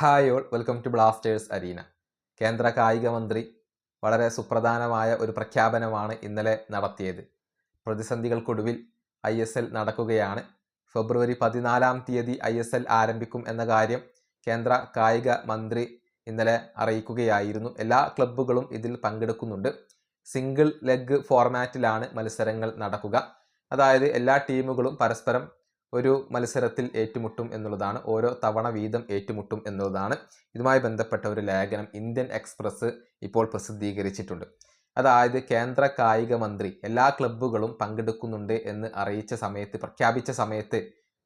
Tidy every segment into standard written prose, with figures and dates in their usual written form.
Hi all, welcome to Blasters arena. കേന്ദ്ര കായിക മന്ത്രി വളരെ സുപ്രധാനമായ ഒരു പ്രഖ്യാപനമാണ് ഇന്നലെ നടത്തിയത്. പ്രതിസന്ധികൾക്കൊടുവിൽ ISL നടക്കുകയാണ്. ഫെബ്രുവരി 14-ാം തീയതി ISL ആരംഭിക്കും എന്ന കാര്യം കേന്ദ്ര കായിക മന്ത്രി ഇന്നലെ അറിയിക്കുകയായിരുന്നു. എല്ലാ ക്ലബ്ബുകളും ഇതിൽ പങ്കെടുക്കുന്നുണ്ട്. സിംഗിൾ ലെഗ് ഫോർമാറ്റിലാണ് മത്സരങ്ങൾ നടക്കുക. അതായത് എല്ലാ ടീമുകളും പരസ്പരം ഒരു മത്സരത്തിൽ ഏറ്റുമുട്ടും എന്നുള്ളതാണ്. ഓരോ തവണ വീതം ഏറ്റുമുട്ടും എന്നുള്ളതാണ്. ഇതുമായി ബന്ധപ്പെട്ട ഒരു ലേഖനം ഇന്ത്യൻ എക്സ്പ്രസ് ഇപ്പോൾ പ്രസിദ്ധീകരിച്ചിട്ടുണ്ട്. അതായത് കേന്ദ്ര കായിക മന്ത്രി എല്ലാ ക്ലബ്ബുകളും പങ്കെടുക്കുന്നുണ്ട് എന്ന് പ്രഖ്യാപിച്ച സമയത്ത്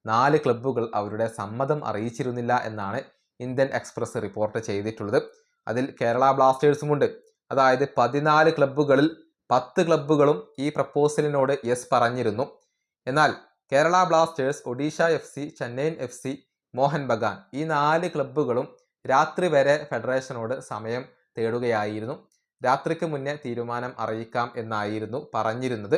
4 ക്ലബ്ബുകൾ അവരുടെ സമ്മതം അറിയിച്ചിരുന്നില്ല എന്നാണ് ഇന്ത്യൻ എക്സ്പ്രസ് റിപ്പോർട്ട് ചെയ്തിട്ടുള്ളത്. അതിൽ കേരള ബ്ലാസ്റ്റേഴ്സുമുണ്ട്. അതായത് 14 ക്ലബ്ബുകളിൽ 10 ക്ലബ്ബുകളും ഈ പ്രപ്പോസലിനോട് യെസ് പറഞ്ഞിരുന്നു. എന്നാൽ Kerala Blasters, Odisha FC, Chennaiyin FC, Mohun Bagan ഈ 4 ക്ലബ്ബുകളും രാത്രി വരെ ഫെഡറേഷനോട് സമയം തേടുകയായിരുന്നു. രാത്രിക്ക് മുന്നേ തീരുമാനം അറിയിക്കാം എന്നായിരുന്നു പറഞ്ഞിരുന്നത്.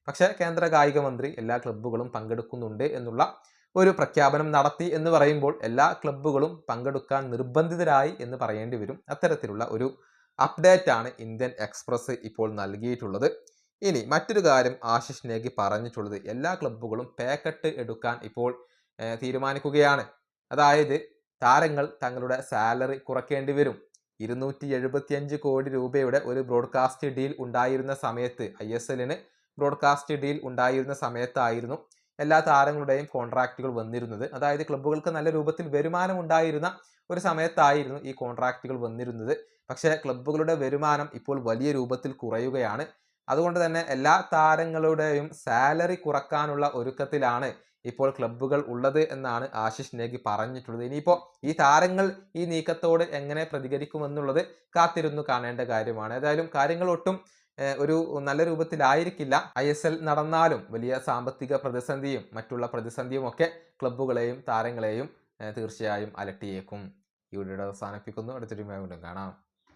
പക്ഷേ കേന്ദ്ര കായിക മന്ത്രി എല്ലാ ക്ലബ്ബുകളും പങ്കെടുക്കുന്നുണ്ട് എന്നുള്ള ഒരു പ്രഖ്യാപനം നടത്തി എന്ന് പറയുമ്പോൾ എല്ലാ ക്ലബ്ബുകളും പങ്കെടുക്കാൻ നിർബന്ധിതരായി എന്ന് പറയേണ്ടി വരും. അത്തരത്തിലുള്ള ഒരു അപ്ഡേറ്റ് ആണ് ഇന്ത്യൻ എക്സ്പ്രസ് ഇപ്പോൾ നൽകിയിട്ടുള്ളത്. ഇനി മറ്റൊരു കാര്യം ആശിഷ് നേഗി പറഞ്ഞിട്ടുള്ളത്, എല്ലാ ക്ലബ്ബുകളും പാക്കറ്റ് എടുക്കാൻ ഇപ്പോൾ തീരുമാനിക്കുകയാണ്. അതായത് താരങ്ങൾ തങ്ങളുടെ സാലറി കുറയ്ക്കേണ്ടി വരും. 275 കോടി രൂപയുടെ ഒരു ബ്രോഡ്കാസ്റ്റ് ഡീൽ ഉണ്ടായിരുന്ന സമയത്ത്, ISLന് ബ്രോഡ്കാസ്റ്റ് ഡീൽ ഉണ്ടായിരുന്ന സമയത്തായിരുന്നു എല്ലാ താരങ്ങളുടെയും കോൺട്രാക്റ്റുകൾ വന്നിരുന്നത്. അതായത് ക്ലബ്ബുകൾക്ക് നല്ല രൂപത്തിൽ വരുമാനം ഉണ്ടായിരുന്ന ഒരു സമയത്തായിരുന്നു ഈ കോൺട്രാക്റ്റുകൾ വന്നിരുന്നത്. പക്ഷേ ക്ലബ്ബുകളുടെ വരുമാനം ഇപ്പോൾ വലിയ രൂപത്തിൽ കുറയുകയാണ്. അതുകൊണ്ട് തന്നെ എല്ലാ താരങ്ങളുടെയും സാലറി കുറക്കാനുള്ള ഒരുക്കത്തിലാണ് ഇപ്പോൾ ക്ലബ്ബുകൾ ഉള്ളത് എന്നാണ് ആശിഷ് നേഗി പറഞ്ഞിട്ടുള്ളത്. ഇനിയിപ്പോൾ ഈ താരങ്ങൾ ഈ നീക്കത്തോട് എങ്ങനെ പ്രതികരിക്കുമെന്നുള്ളത് കാത്തിരുന്നു കാണേണ്ട കാര്യമാണ്. ഏതായാലും കാര്യങ്ങൾ ഒട്ടും ഒരു നല്ല രൂപത്തിലായിരിക്കില്ല. ISL നടന്നാലും വലിയ സാമ്പത്തിക പ്രതിസന്ധിയും മറ്റുള്ള പ്രതിസന്ധിയും ഒക്കെ ക്ലബ്ബുകളെയും താരങ്ങളെയും തീർച്ചയായും അലട്ടിയേക്കും. ഈ വീഡിയോ അവസാനിപ്പിക്കുന്നു. അടുത്തൊരു വീണ്ടും കാണാം.